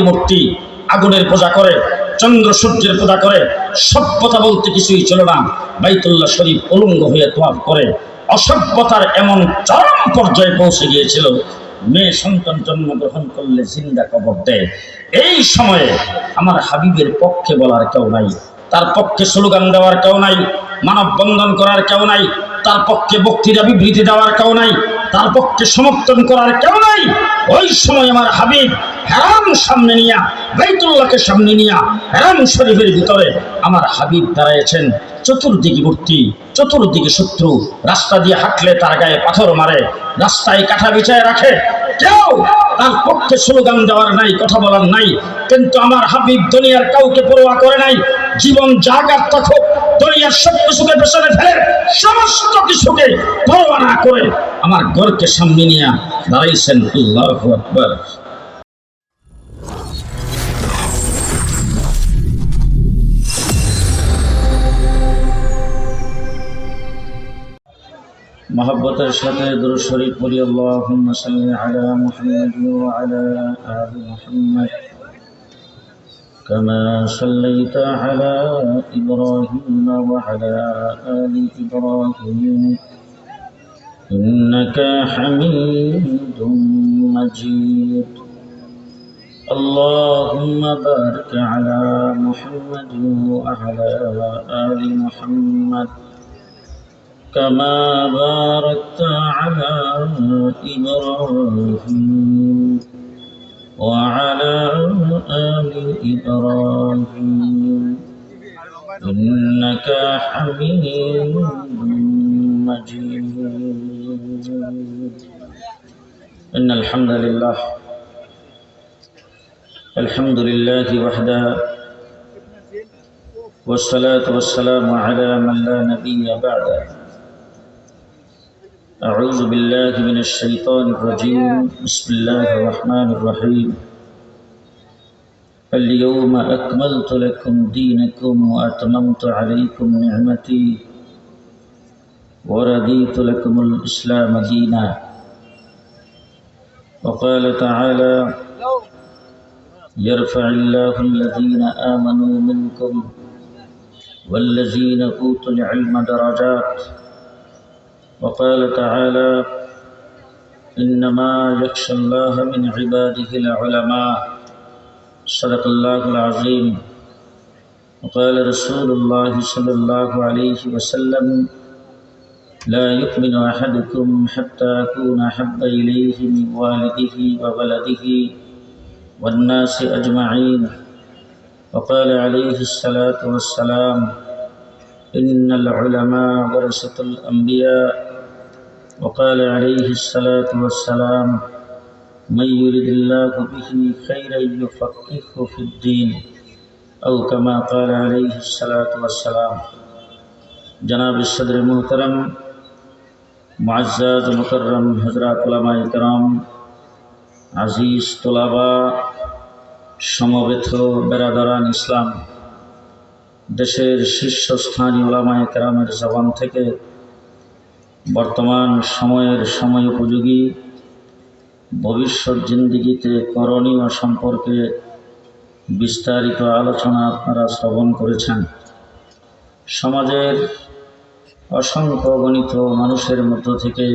মূর্তি, আগুনের পূজা করে, চন্দ্র সূর্যের পূজা করে, সভ্যতা বলতে কিছুই ছিল না। বাইতুল্লাহ শরীফ উলঙ্গ হয়ে তোয়াফ করে। অসভ্যতার এমন চরম পর্যায়ে পৌঁছে গিয়েছিল, মেয়ে সন্তান জন্মগ্রহণ করলে জিন্দা কবর দেয়। এই সময়ে আমার হাবিবের পক্ষে বলার কেউ নাই, তার পক্ষে স্লোগান দেওয়ার কেউ নাই, মানববন্ধন করার কেউ নাই, তার পক্ষে বক্তৃতা বিবৃতি দেওয়ার কেউ নাই, তার পক্ষে সমর্থন করার কেউ নাই। ওই সময় আমার হাবিব হেরাম সামনে নিয়া, বাইতুল্লাহকে সামনে নিয়া, হেরাম শরীফের ভিতরে আমার হাবিব দাঁড়াইছেন। চতুর্দিকে মূর্তি, চতুর্দিকে শত্রু, রাস্তা দিয়ে হাঁটলে তার গায়ে পাথর মারে, রাস্তায় কাঁটা বিছায় রাখে। কেউ তার পক্ষে স্লোগান দেওয়ার নাই, কথা বলার নাই। কিন্তু আমার হাবিব দুনিয়ার কাউকে পরোয়া করে নাই। জীবন জাগার থাকুক, দুনিয়ার সব কিছুকে পেছনে ফেলে, সমস্ত কিছুকে পরোয়া না করে আমার ঘরকে সামনে নিয়ে দাঁড়াইছেন। আল্লাহু আকবার। محبة الشهادة در الشريف ولي اللهم صل على محمد وعلى آل محمد كما صليت على إبراهيم وعلى آل إبراهيم إنك حميد مجيد اللهم بارك على محمد وعلى آل محمد كما باركت على إبراهيم وعلى آل إبراهيم إنك حميد مجيد إن الحمد لله وحده والصلاة والسلام على من لا نبي بعده أعوذ بالله من الشيطان الرجيم بسم الله الرحمن الرحيم اليوم أكملت لكم دينكم وأتممت عليكم نعمتي ورضيت لكم الإسلام دينا وقال تعالى يرفع الله الذين آمنوا منكم والذين أوتوا العلم درجات وقال تعالى إنما يخشى الله من عباده العلماء صدق الله العظيم وقال رسول الله صلى الله عليه وسلم لا يؤمن أحدكم حتى أكون أحب إليه من والده وولده والناس أجمعين وقال عليه الصلاة والسلام إن العلماء ورثة الأنبياء وقال عليه الصلاة والسلام من يرد الله به خيرا يفقهه في الدين أو كما قال عليه الصلاة والسلام جناب الصدر محترم معزز مكرم حضرات علماء کرام عزیز طلبا সমবেত বেরাদারান ইসলাম, দেশের শীর্ষস্থানীয় উলামায়ে কেরামের জবান থেকে বর্তমান সময়ের সময় উপযোগী ভবিষ্যৎ জিন্দিগিতে করণীয় সম্পর্কে বিস্তারিত আলোচনা আপনারা শ্রবণ করেছেন। সমাজের অসংখ্য গণিত মানুষের মধ্য থেকে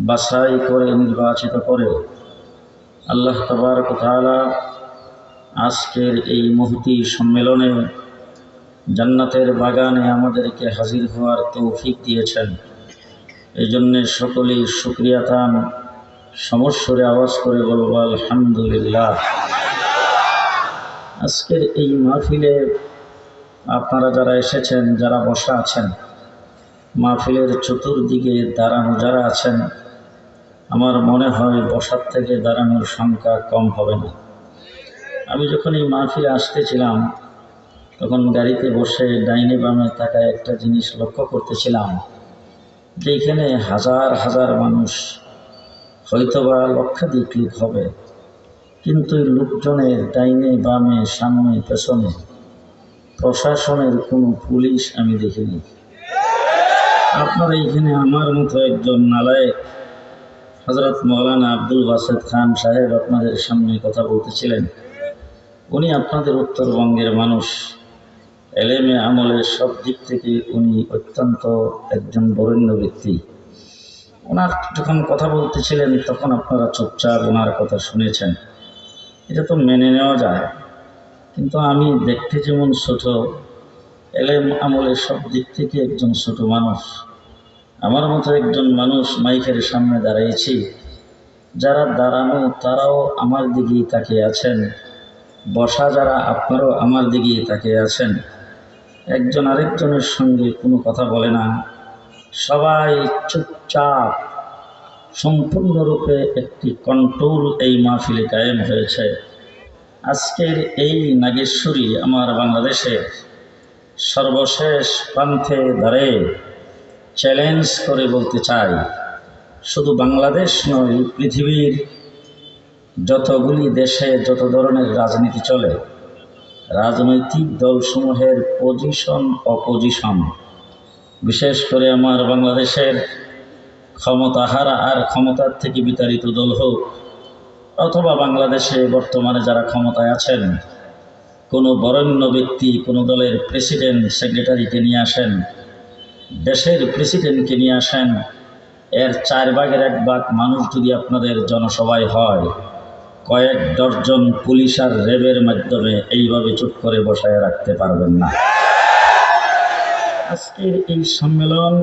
বাছাই করে নির্বাচিত করে আল্লাহ তাবারক ওয়া তাআলা আজকের এই মহতী সম্মেলনে জান্নাতের বাগানে আমাদেরকে হাজির হওয়ার তৌফিক দিয়েছেন। এই জন্যে সকলেই শুকরিয়া তান সমস্বরে আওয়াজ করে বলবো আলহামদুলিল্লাহ। আজকের এই মাহফিলে আপনারা যারা এসেছেন, যারা বসা আছেন, মাহফিলের চতুর্দিকে দাঁড়ানো যারা আছেন, আমার মনে হয় বসার থেকে দাঁড়ানোর সংখ্যা কম হবে না। আমি যখন এই মাহফিলে আসতেছিলাম তখন গাড়িতে বসে ডাইনে বামে তাকায় একটা জিনিস লক্ষ্য করতেছিলাম যে এখানে হাজার হাজার মানুষ, হয়তোবা লক্ষাধিক লোক হবে, কিন্তু এই লোকজনের ডাইনে বামে সামনে পেছনে প্রশাসনের কোনো পুলিশ আমি দেখিনি। আপনারা এখানে আমার মতো একজন নালায়েক হযরত মাওলানা আব্দুল বাসেত খান সাহেব আপনাদের সামনে কথা বলতেছিলেন। উনি আপনাদের উত্তরবঙ্গের মানুষ, এলেমে আমলের সব দিক থেকে উনি অত্যন্ত একজন বরেণ্য ব্যক্তি। ওনার যখন কথা বলতেছিলেন তখন আপনারা চুপচাপ ওনার কথা শুনেছেন, এটা তো মেনে নেওয়া যায়। কিন্তু আমি দেখতে যেমন ছোট, এলেম আমলের সব দিক থেকে একজন ছোট মানুষ, আমার মতো একজন মানুষ মাইকের সামনে দাঁড়িয়েছি, যারা দাঁড়ানো তারাও আমার দিকেই তাকিয়ে আছেন, বসা যারা আপনারাও আমার দিকেই তাকিয়ে আছেন। একজন আরেকজনের সঙ্গে কোনো কথা বলে না, সবাই চুপচাপ। সম্পূর্ণরূপে একটি কন্ট্রোল এই মাহফিলে কায়েম হয়েছে। আজকের এই নাগেশ্বরী আমার বাংলাদেশে সর্বশেষ প্রান্তে দাঁড়িয়ে চ্যালেঞ্জ করে বলতে চাই, শুধু বাংলাদেশ নয়, পৃথিবীর যতগুলি দেশে যত ধরনের রাজনীতি চলে, রাজনৈতিক দলসমূহের পজিশন অপোজিশন, বিশেষ করে আমার বাংলাদেশের ক্ষমতাহারা আর ক্ষমতার থেকে বিতাড়িত দল হোক, অথবা বাংলাদেশে বর্তমানে যারা ক্ষমতায় আছেন, কোনো বরেণ্য ব্যক্তি কোনো দলের প্রেসিডেন্ট সেক্রেটারিকে নিয়ে আসেন, দেশের প্রেসিডেন্টকে নিয়ে আসেন, এর 1/4 ভাগ মানুষ যদি আপনাদের জনসভায় হয়, কয়েক ডজন পুলিশ আর র্যাবের মাধ্যমে এইভাবে চুপ করে বসায় রাখতে পারবেন না। আজকের এই সম্মেলন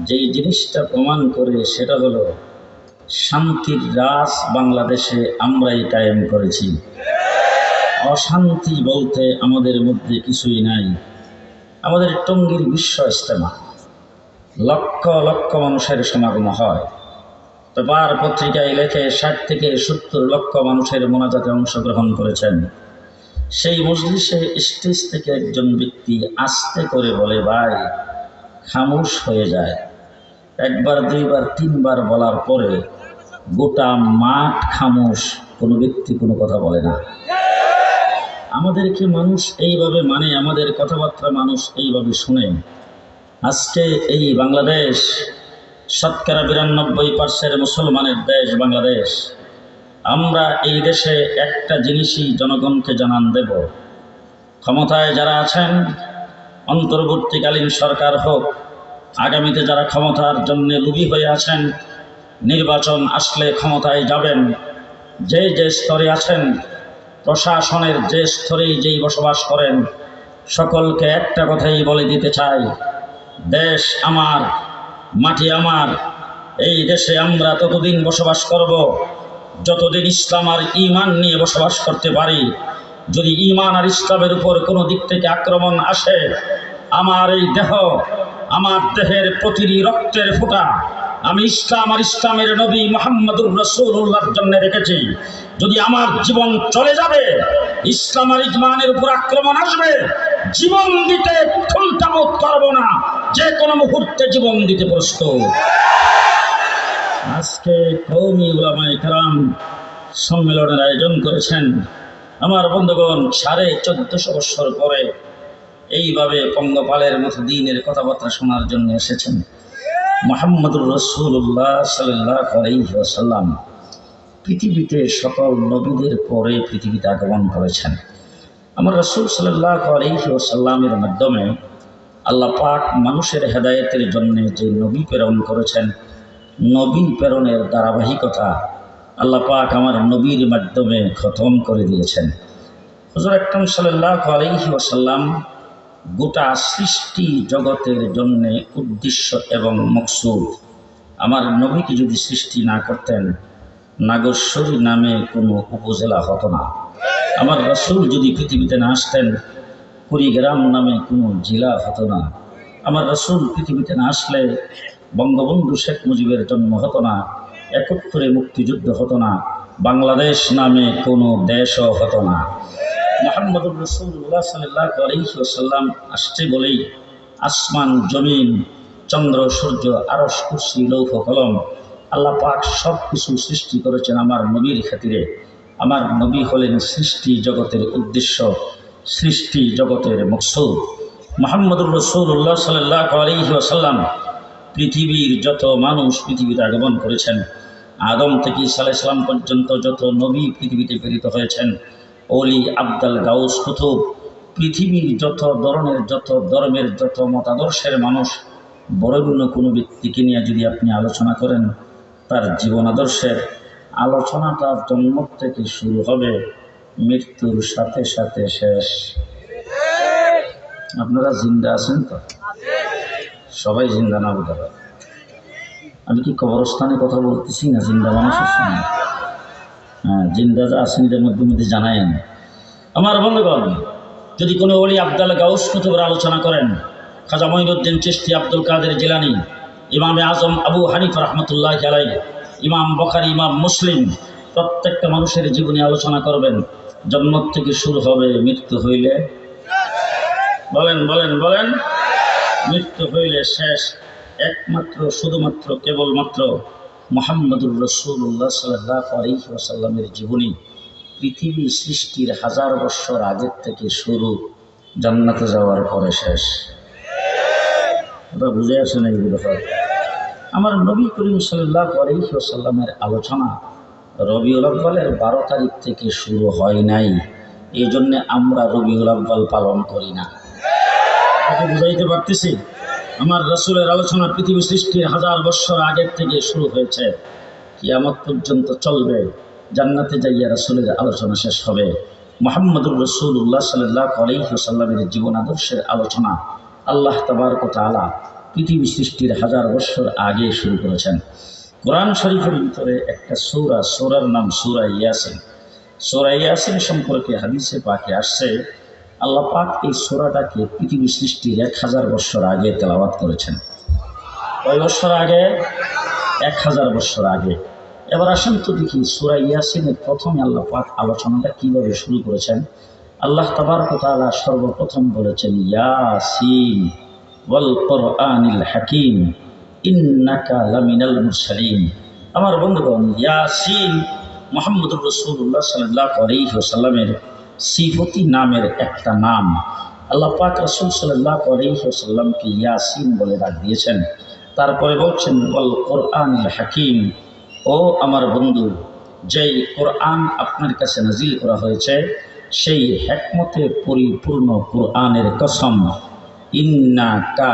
যেই জিনিসটা প্রমাণ করে সেটা হলো শান্তির রাজ বাংলাদেশে আমরাই কায়েম করেছি। অশান্তি বলতে আমাদের মধ্যে কিছুই নাই। আমাদের টঙ্গীর বিশ্ব ইজতেমা, লক্ষ লক্ষ মানুষের সমাগম হয়। পেপার পত্রিকায় লেখে 60 থেকে 70 লক্ষ মানুষের মোনাজাতে অংশগ্রহণ করেছেন। সেই মজলিসে স্টেজ থেকে একজন ব্যক্তি আস্তে করে বলে, ভাই খামোশ হয়ে যায়। 1 বার 2 বার 3 বার বলার পরে গোটা মাঠ খামোশ, কোনো ব্যক্তি কোনো কথা বলে না। আমাদেরকে মানুষ এইভাবে মানে, আমাদের কথাবার্তা মানুষ এইভাবে শুনে। আজকে এই বাংলাদেশ শতকরা 92% মুসলমানের দেশ বাংলাদেশ। আমরা এই দেশে একটা জিনিসই জনগণকে জানান দেব, ক্ষমতায় যারা আছেন, অন্তর্বর্তীকালীন সরকার হোক, আগামীতে যারা ক্ষমতার জন্য লোভী হয়ে আছেন, নির্বাচন আসলে ক্ষমতায় যাবেন, যে যে স্তরে আছেন, প্রশাসনের যে স্তরেই যেই বসবাস করেন, সকলকে একটা কথাই বলে দিতে চাই, দেশ আমার, মাটি আমার। এই দেশে আমরা ততদিন বসবাস করব যতদিন ইসলাম আর ঈমান নিয়ে বসবাস করতে পারি। যদি ঈমান আর ইসলামের উপর কোনো দিক থেকে আক্রমণ আসে, আমার এই দেহ, আমার দেহের প্রতিটি রক্তের ফোঁটা আমি ইসলাম আর ইসলামের নবী মুহাম্মদুর রাসূলুল্লাহর জন্য রেখেছি। যদি আমার জীবন চলে যাবে, ইসলাম আর ঈমানের উপর আক্রমণ আসবে, জীবন দিতে কুণ্ঠাবোধ করব না, যে কোনো মুহূর্তে জীবন দিতে প্রস্তুত। আজকে কওমি উলামায়ে কেরাম সম্মেলনের আয়োজন করেছেন। আমার বন্ধুগণ, 1450 বছর পরে এইভাবে পঙ্গপালের মতো দ্বীনের কথাবার্তা শোনার জন্য এসেছেন। মুহাম্মদুর রাসূলুল্লাহ সাল্লাল্লাহু আলাইহি ওয়াসাল্লাম পৃথিবীতে সকল নবীদের পরে পৃথিবীতে আগমন করেছেন। আমার রাসূল সাল্লাল্লাহু আলাইহি ওয়াসাল্লামের মাধ্যমে আল্লাহ পাক মানুষের হেদায়েতের জন্য যে নবী প্রেরণ করেছেন, নবী প্রেরণের ধারাবাহিকতা আল্লাহ পাক আমার নবীর মাধ্যমে খতম করে দিয়েছেন। হুজুর আকরাম সাল্লাল্লাহু আলাইহি ওয়াসাল্লাম গোটা সৃষ্টি জগতের জন্য উদ্দেশ্য এবং মকসুদ। আমার নবীকে যদি সৃষ্টি না করতেন, নাগেশ্বরী নামে কোনো উপজেলা হতো না। আমার রাসূল যদি পৃথিবীতে না আসতেন, কুড়িগ্রাম নামে কোনো জেলা হতো না। আমার রাসূল পৃথিবীতে না আসলে বঙ্গবন্ধু শেখ মুজিবের জন্ম হতো না, 71 মুক্তিযুদ্ধ হতো না, বাংলাদেশ নামে কোনো দেশও হতো না। মুহাম্মদুর রাসূলুল্লাহ সাল্লাল্লাহু আলাইহি ওয়াসাল্লাম আসছে বলেই আসমান, জমিন, চন্দ্র, সূর্য, আরশ, কুরসি, লৌহ কলম আল্লাহ পাক সব কিছু সৃষ্টি করেছেন আমার নবীর খাতিরে। আমার নবী হলেন সৃষ্টি জগতের উদ্দেশ্য, সৃষ্টি জগতের মকসুদ। মুহাম্মদুর রাসূলুল্লাহ সাল্লাল্লাহু আলাইহি ওয়াসাল্লাম পৃথিবীর যত মানুষ পৃথিবীতে আগমন করেছেন, আদম থেকে ঈসা আলাইহিস সালাম পর্যন্ত যত নবী পৃথিবীতে প্রেরিত হয়েছেন, অলি, আবদাল, গাউস, কুতুব, পৃথিবীর যত ধরনের, যত ধর্মের, যত মতাদর্শের মানুষ, বরেণ্য কোনো ব্যক্তিকে নিয়ে যদি আপনি আলোচনা করেন, তার জীবন আদর্শের আলোচনাটা জন্ম থেকে শুরু হবে, মৃত্যুর সাথে সাথে শেষ। আপনারা জিন্দা আছেন তো? সবাই জিন্দা না বোধ হয়? আমি কি কবরস্থানে কথা বলতেছি না জিন্দা মানুষের সঙ্গে? হ্যাঁ, জিন্দা যা আছেন এদের মধ্যে মধ্যে জানায়েন। আমার বন্ধুগণ, যদি কোনো ওলি, আবদাল, গাউস, কুতুবের আলোচনা করেন, খাজা মঈনুদ্দিন চিশতি, আব্দুল কাদের জিলানী, ইমামে আজম আবু হানিফা রাহমাতুল্লাহি আলাইহি, ইমাম বুখারী, ইমাম মুসলিম, প্রত্যেকটা মানুষের জীবনী আলোচনা করবেন, জন্ম থেকে শুরু হবে, মৃত্যু হইলে বলেন বলেন বলেন, মৃত্যু হইলে শেষ। একমাত্র, শুধুমাত্র, কেবলমাত্র মুহাম্মদুর রাসূলুল্লাহ সাল্লাল্লাহু আলাইহি ওয়াসাল্লামের জীবনী পৃথিবী সৃষ্টির 1000 বছর আগের থেকে শুরু, জান্নাতে যাওয়ার পরে শেষ। ওটা বুঝে আসে না এগুলো? আমার নবী করিম সাল্লাল্লাহু আলাইহি ওয়াসাল্লামের আলোচনা রবিউল আউয়ালের 12 তারিখ থেকে শুরু হয় নাই, এই জন্য আমরা রবিউল আউয়াল পালন করি না। বুঝাইতে পারতেছি? আমার রাসূলের আলোচনা পৃথিবী সৃষ্টির 1000 বছর আগের থেকে শুরু হয়েছে, কিয়ামত পর্যন্ত চলবে, জান্নাতে যাইয়া রাসূলের আলোচনা শেষ হবে। মুহাম্মদুর রাসূলুল্লাহ সাল্লাল্লাহু আলাইহি ওয়াসাল্লামের জীবন আদর্শের আলোচনা আল্লাহ তাবারক ওয়া তাআলা পৃথিবী সৃষ্টির 1000 বছর আগে শুরু করেছেন। কোরআন শরীফের ভিতরে একটা সূরা, সূরার নাম সূরা ইয়াসিন। সূরা ইয়াসিন সম্পর্কে হাদিসে পাকে আসছে, আল্লাহ পাক এই সূরাটাকে পৃথিবী সৃষ্টির 1000 বছর আগে তেলাওয়াত করেছেন। কয় বছর আগে? 1000 বছর আগে। এবার আসেন তো দেখি সূরা ইয়াসিনের প্রথমে আল্লাহ পাক আলোচনাটা কিভাবে শুরু করেছেন। আল্লাহ তাবারক ওয়া তাআলা সর্বপ্রথম বলেছেন, ইয়াসিন ওয়াল কোরআনিল হাকিম ইন্নাকা লামিনাল মুরসালিন। আমার বন্ধুগণ, ইয়াসিন মুহাম্মদুর রাসূলুল্লাহ সাল্লাল্লাহু আলাইহি ওয়াসাল্লামের সিফতি নামের একটা নাম। আল্লাহ পাক রাসূল সাল্লাল্লাহু আলাইহি ওয়াসাল্লামকে ইয়াসিন বলে ডাক দিয়েছেন। তারপরে বলছেন ওয়াল কোরআনিল হাকিম, ও আমার বন্ধু, যেই কোরআন আপনার কাছে নাজিল করা হয়েছে সেই হিকমতে পরিপূর্ণ কোরআনের কসম, ইন্নাকা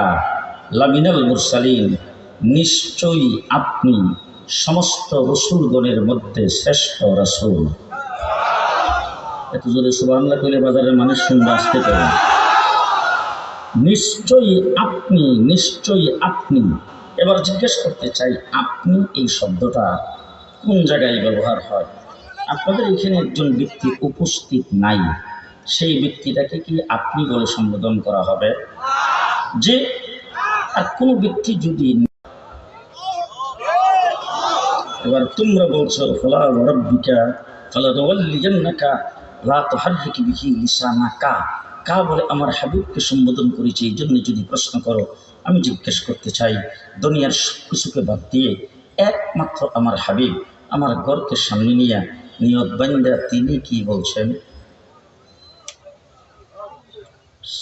লামিনাল মুরসালিন, নিশ্চয়ই আপনি সমস্ত রসুলগণের মধ্যে শ্রেষ্ঠ রসুল। এত জোরে সুবহানাল্লাহ কইলে বাজারের মানুষ শুনবে, আসতে পারে। নিশ্চয়ই আপনি, নিশ্চয়ই আপনি। এবার জিজ্ঞেস করতে চাই, আপনি এই শব্দটা কোন জায়গায় ব্যবহার হয়? আপনাদের এখানে একজন ব্যক্তি উপস্থিত নাই, সেই ব্যক্তিটাকে কি আপনি বলে সম্বোধন করা হবে? যে আর কোন ব্যক্তি যদি, এবার তোমরা বলছো ফালা রাব্বিকা ফালাতুওয়াল্লিয়ান্নাকা লা তুহাররিক বিহি লিসানাকা, কা বলে আমার হাবিবকে সম্বোধন করেছে, এই জন্য যদি প্রশ্ন করো, আমি জিজ্ঞেস করতে চাই, দুনিয়ার সব কিছুকে বাদ দিয়ে একমাত্র আমার হাবিব, আমার ঘরকে সামনে নিয়ে নিয়ত বান্দা তিনি কি বলছেন?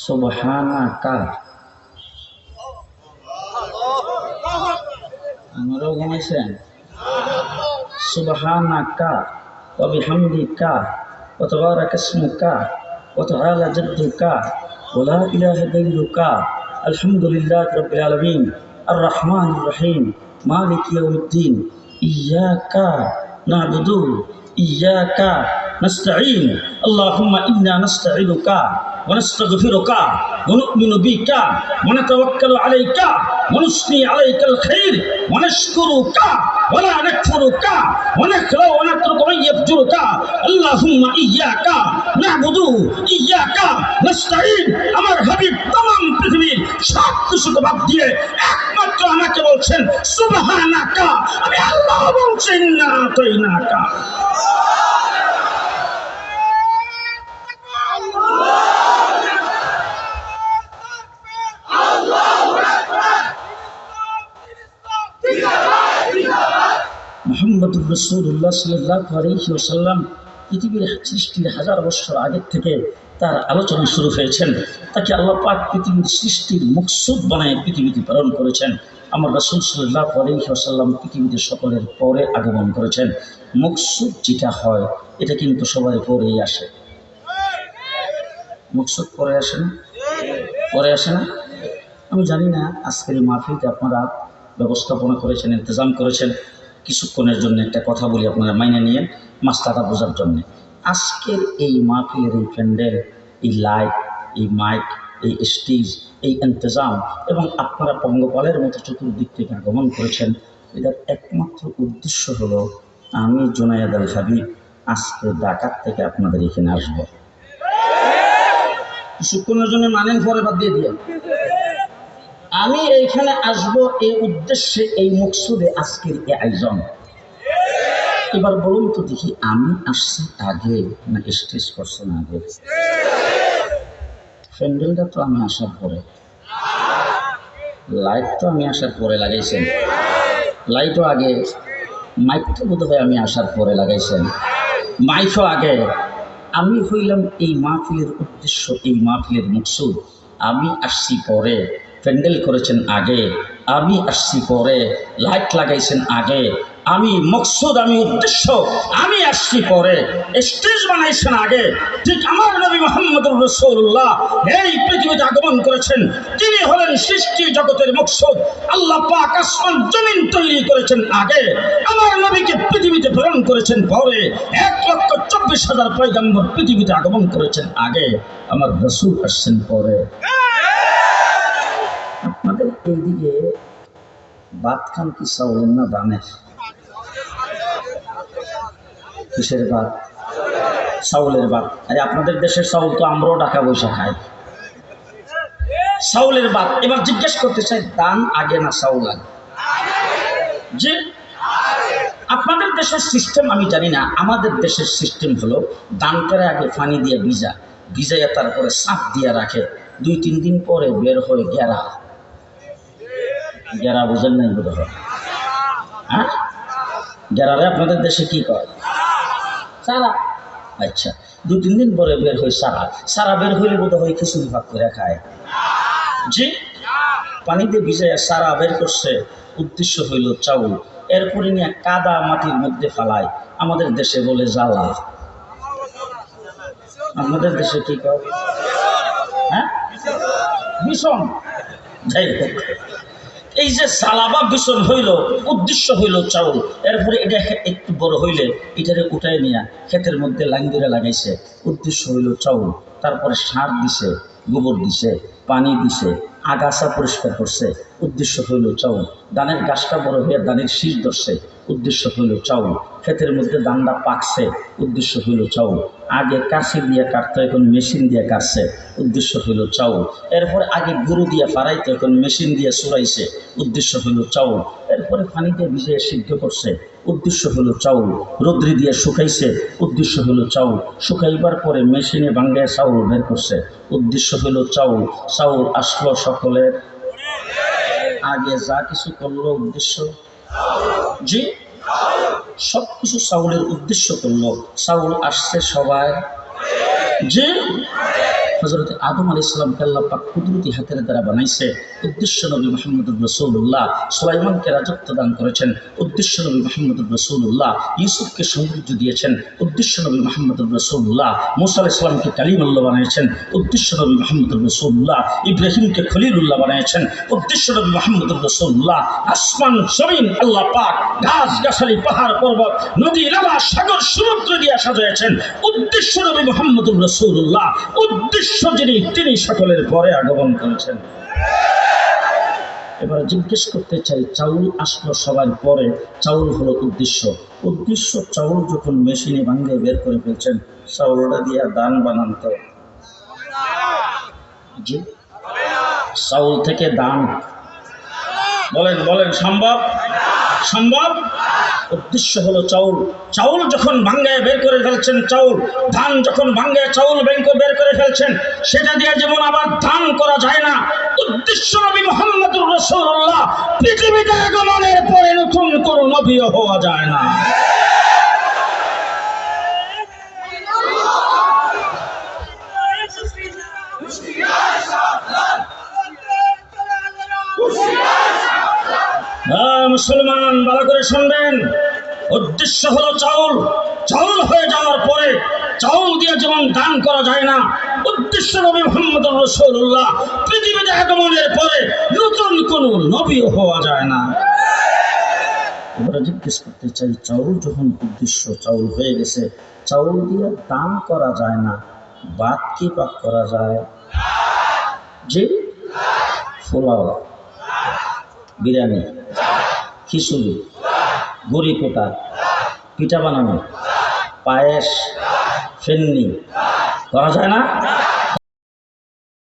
সুবহানাকা। আমারও ঘুমাইছেন? সুবহানাকা ওয়া বিহামদিকা ওয়া তাবারাকা ইসমুকা ওয়া তাআলা জাদ্দুকা ওয়া লা ইলাহা গায়রুকা আলহামদুলিল্লাহি রাব্বিল আলামিন আর রহমানির রহিম মালিক ইয়াউমিদ্দিন ইয়্যাকা না'বুদু ইয়্যাকা নাস্তাঈন আল্লাহুম্মা ইন্না নাস্তাঈনুকা ওয়া নাস্তাগফিরুকা ওয়া নু'মিনু বিকা ওয়া নাতাওয়াক্কালু আলাইকা ওয়া নুসনি আলাইকাল খাইর ওয়া নাশকুরুকা ওয়া লা নাকফুরুকা ওয়া নাখলাউ ওয়া নাতরুকু মান ইয়াফজুরুকা আল্লাহুম্মা ইয়্যাকা না'বুদু ইয়্যাকা নাস্তাঈন। আমার হাবিব तमाम পৃথিবীর সব কিছুকে বাদ দিয়ে একমাত্র আমাকে বলছেন সুবহানাকা, আমি আল্লাহ বলছি না তাইনাকা। মুহাম্মদুর রাসূলুল্লাহ সাল্লাল্লাহু আলাইহি ওয়াসাল্লাম পৃথিবীর সৃষ্টির 1000 বছর আগের থেকে তার আলোচনা শুরু হয়েছেন। তাকে আল্লাহ পাক পৃথিবীর সৃষ্টির মকসুদ বানায় পৃথিবীতে প্রেরণ করেছেন। আমার রাসূল সাল্লাল্লাহু আলাইহি ওয়াসাল্লাম পৃথিবীতে সকলের পরে আগমন করেছেন। মকসুদ যেটা হয় এটা কিন্তু সবাই পরেই আসে। মকসুদ পরে আসে না? পরে আসে না? আমি জানি না আজকের এই মাহফিলতে আপনারা ব্যবস্থাপনা করেছেন, ইন্তজাম করেছেন। কিছুক্ষণের জন্য একটা কথা বলি, আপনারা মাইনে নিয়ে মাসলাটা বোঝার জন্য। আজকের এই মাহফিলের এই প্যান্ডেল, এই লাইট, এই মাইক, এই স্টেজ, এই ইন্তজাম এবং আপনারা পঙ্গপালের মতো চতুর্দিক থেকে আগমন করেছেন, এটার একমাত্র উদ্দেশ্য হলো আমি জুনায়েদ আল হাবিব আজকে ঢাকার থেকে আপনাদের এখানে আসবো। কিছুক্ষণের জন্য মানেন, পরে বাদ দিয়ে দিয়ে আমি এইখানে আসব এই উদ্দেশ্যে, এই মকসুদে আজকের এই আয়োজন। এবার বলুন তো দেখি, আমি আসছি আগে না স্টেজ করছেন আগে? প্যান্ডেলটা তো আমি আসার পরে, লাইট তো আমি আসার পরে লাগাইছেন, লাইটও আগে, মাইক তো বোধ হয় আমি আসার পরে লাগাইছেন, মাইকও আগে। আমি হইলাম এই মাহফিলের উদ্দেশ্য, এই মাহফিলের মকসুদ। আমি আসছি পরে, প্যান্ডেল করেছেন আগে, আমি আসছি পরে, লাইট লাগাইছেন আগে। আমি মকসুদ, আমি উদ্দেশ্য, আমি আসছি পরে, স্টেজ বানাইছেন আগে। ঠিক আমার নবী মুহাম্মদুর রাসূলুল্লাহ এই পৃথিবীতে আগমন করেছেন, তিনি হলেন সৃষ্টি জগতের মকসুদ। আল্লাহ পাক আসমান জমিন তৈরি করেছেন আগে, আমার নবীকে পৃথিবীতে প্রেরণ করেছেন পরে। 1,24,000 পয়গম্বর পৃথিবীতে আগমন করেছেন আগে, আমার রাসূল আসছেন পরে। আপনাদের এইদিকে ভাত খান কি চাউলের না ধানের? কিসের ভাত? চাউলের ভাত। আরে আপনাদের দেশের চাউল তো আমরাও টাকা পয়সা খাই। চাউলের ভাত। এবার জিজ্ঞেস করতে চাই, ধান আগে না চাউল আগে? যে আপনাদের দেশের সিস্টেম আমি জানি না, আমাদের দেশের সিস্টেম হলো ধানটারে আগে পানি দিয়ে ভিজাইয়া তারপরে চাপ দিয়ে রাখে, 2-3 দিন পরে বের হয়ে গেরা। গেরা বুঝেন নাই বোধ হয়? হ্যাঁ, গেরারে আপনাদের দেশে কি কয়? সারা। আচ্ছা, 2-3 দিন পরে বের হয় সারা। সারা বের হইলে বোধ হয় খিচুড়ি ভাত করে খায়। জি, পানিতে ভিজাইয়া সারা বের করছে, উদ্দেশ্য হইল চাউল। এরপরে নিয়ে কাদা মাটির মধ্যে ফালায়, আমাদের দেশে বলে জ্বালা। আমাদের দেশে কি কয়? হ্যাঁ, ভীষণ। যাই হোক, এই যে সালাবা ভীষণ হইল, উদ্দেশ্য হইল চাউল। এরপরে এটা একটু বড় হইলে এটারে উঠাই নিয়ে ক্ষেতের মধ্যে লাইন ধরে লাগাইছে, উদ্দেশ্য হইল চাউল। তারপরে সার দিছে, গোবর দিছে, পানি দিছে, আগাছা পরিষ্কার করছে, উদ্দেশ্য হইল চাউল। ধানের গাছটা বড় হয়ে ধানের শীষ ধরছে, উদ্দেশ্য হইল চাউল। ক্ষেতের মধ্যে ধানটা পাকছে, উদ্দেশ্য হইল চাউল। আগে কাশি দিয়ে কাটতো, এখন মেশিন দিয়ে কাটছে, উদ্দেশ্য হইল চাউল। এরপরে আগে গরু দিয়ে ফাড়াইতো, এখন মেশিন দিয়ে চুরাইছে, উদ্দেশ্য হইল চাউল। এরপরে পানিতে ভিজিয়ে সিদ্ধ করছে, উদ্দেশ্য হলো চাউল। রোদ্রি দিয়ে শুকাইছে, উদ্দেশ্য হলো চাউল। শুকাইবার পরে মেশিনে ভাঙ্গায় চাউল বের করছে, উদ্দেশ্য হলো চাউল। চাউল আসলো সকলের আগে, যা কিছু করলো উদ্দেশ্য, জি, সব কিছু চাউলের উদ্দেশ্য করলো। চাউল আসছে সবাই, জি। হযরত আদম আলাইহিস সালামকে আল্লাহ পাক কুদরতি হাতের দ্বারা বানাইছে, উদ্দেশ্য নবী মুহাম্মদুর রাসূলুল্লাহ। সুলাইমানকে রাজত্ব দান করেছেন, উদ্দেশ্য নবী মুহাম্মদুর রাসূলুল্লাহ। ইউসুফকে সৌন্দর্য দিয়েছেন, উদ্দেশ্য নবী মুহাম্মদুর রাসূলুল্লাহ। মুসা আলাইহিস সালামকে কালিমুল্লাহ বানিয়েছেন, উদ্দেশ্য নবী মুহাম্মদুর রাসূলুল্লাহ। ইব্রাহিমকে খলিলুল্লাহ বানিয়েছেন, উদ্দেশ্য নবী মুহাম্মদুর রাসূলুল্লাহ। আসমান জমিন আল্লাহ পাক গাছ গাছালি পাহাড় পর্বত নদী নালা সাগর সমুদ্র দিয়ে সাজিয়েছেন, উদ্দেশ্য নবী মুহাম্মদুর রাসূলুল্লাহ। উদ্দেশ্য যিনি, তিনি সকলের পরে আগমন করেছেন। এবার জিজ্ঞেস করতে চাই, চাউল আসলো সবার পরে, চাউল হলো উদ্দেশ্য। উদ্দেশ্য চাউল যখন মেশিনে ভাঙ্গে বের করে ফেলছেন, চাউলটা দিয়ে দান বানান তো, জি, চাউল থেকে দান, বলেন বলেন, সম্ভব? সম্ভব? উদ্দেশ্য হলো চাউল। চাউল যখন ভাঙ্গায় বের করে ফেলছেন, চাউল, ধান যখন ভাঙ্গায় চাউল বের করে ফেলছেন, সেটা দিয়ে যেমন আবার ধান করা যায় না, উদ্দেশ্য নবী মুহাম্মদুর রাসূলুল্লাহ পৃথিবীতে আগমনের পরে নতুন কোনো নবীও হওয়া যায় না। মুসলমান ভালো করে শুনবেন, উদ্দেশ্য হলো চাউল। চাউল হয়ে যাওয়ার পরে চাউল দিয়ে যেমন দান করা যায় না, উদ্দেশ্য নবী মুহাম্মদ রাসূলুল্লাহ পৃথিবীতে আগমনের পরে নতুন কোন নবীও হওয়া যায় না। এবারে জিজ্ঞেস করতে চাই, চাউল যখন উদ্দেশ্য চাউল হয়ে গেছে, চাউল দিয়ে দান করা যায় না, ভাত কি পাক করা যায়? যে পোলাও, বিরিয়ানি, খিচুড়ি, গুড়ি কোটা, পিঠা বানানো, পায়েস, ফেন্নি করা যায় না?